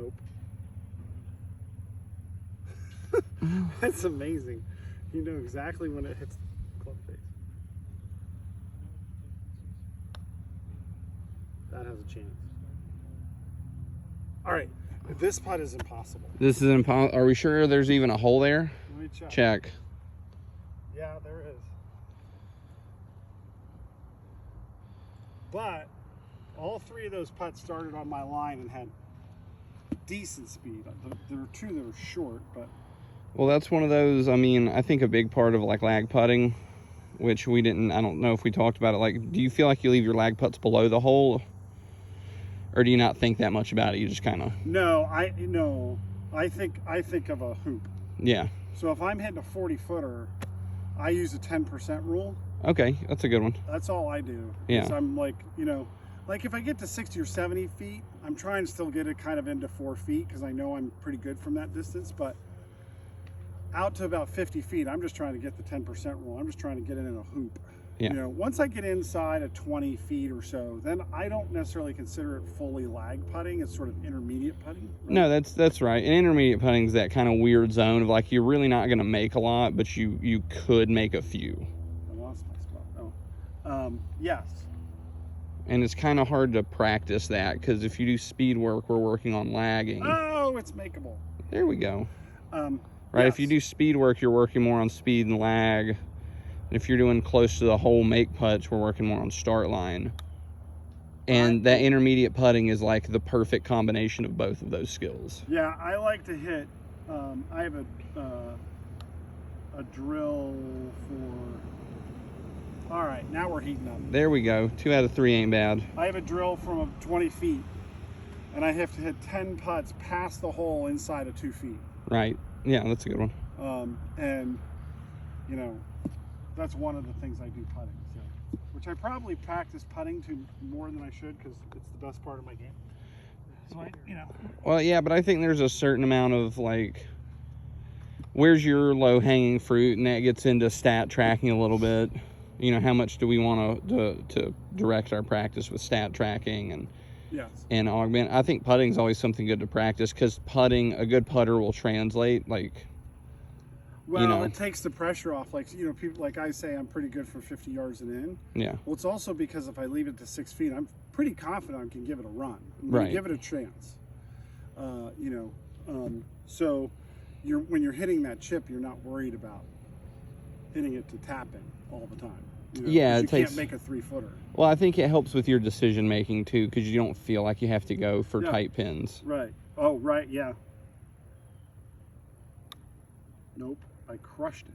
Nope. That's amazing. You know exactly when it hits the club face. That has a chance. All right, this putt is impossible. This is impossible. Are we sure there's even a hole there? Let me check. Check. Yeah, there is. But all three of those putts started on my line and had decent speed. There were two that were short, but... Well, that's one of those, I mean, I think a big part of like lag putting, which we didn't, I don't know if we talked about it. Like, do you feel like you leave your lag putts below the hole? Or do you not think that much about it? You just kind of... No, I think of a hoop. Yeah. So if I'm hitting a 40-footer, I use a 10% rule. Okay, that's a good one. That's all I do. Yeah. So I'm like, you know, like if I get to 60 or 70 feet, I'm trying to still get it kind of into 4 feet because I know I'm pretty good from that distance. But out to about 50 feet, I'm just trying to get the 10% rule. I'm just trying to get it in a hoop. Yeah. You know, once I get inside of 20 feet or so, then I don't necessarily consider it fully lag putting. It's sort of intermediate putting. Right? No, that's right. And intermediate putting is that kind of weird zone of like you're really not going to make a lot, but you could make a few. I lost my spot. Oh, yes. And it's kind of hard to practice that because if you do speed work, we're working on lagging. Oh, it's makeable. There we go. Right. Yes. If you do speed work, you're working more on speed and lag. And if you're doing close to the hole make putts, we're working more on start line. And that intermediate putting is like the perfect combination of both of those skills. Yeah, I like to hit. I have a drill for. All right, now we're heating up. There we go. 2 out of 3 ain't bad. I have a drill from 20 feet, and I have to hit 10 putts past the hole inside of 2 feet. Right. Yeah, that's a good one. And you know, that's one of the things I do putting. So, which I probably practice putting to more than I should because it's the best part of my game. So you know. Well, yeah, but I think there's a certain amount of like, where's your low hanging fruit, and that gets into stat tracking a little bit. You know, how much do we want to direct our practice with stat tracking and Yes. and augment? I think putting is always something good to practice because putting, a good putter will translate. Like, Well, you know, it takes the pressure off. Like, you know, people like I say, I'm pretty good for 50 yards and in. yeah, Well, it's also because if I leave it to 6 feet, I'm pretty confident I can give it a run. Right. Give it a chance. You know, so when you're hitting that chip, you're not worried about hitting it to tap in all the time. You know, Yeah, you it takes. can't make a 3-footer. Well, I think it helps with your decision making too because you don't feel like you have to go for Yeah. tight pins. Right. Oh, right. Yeah. Nope. I crushed it.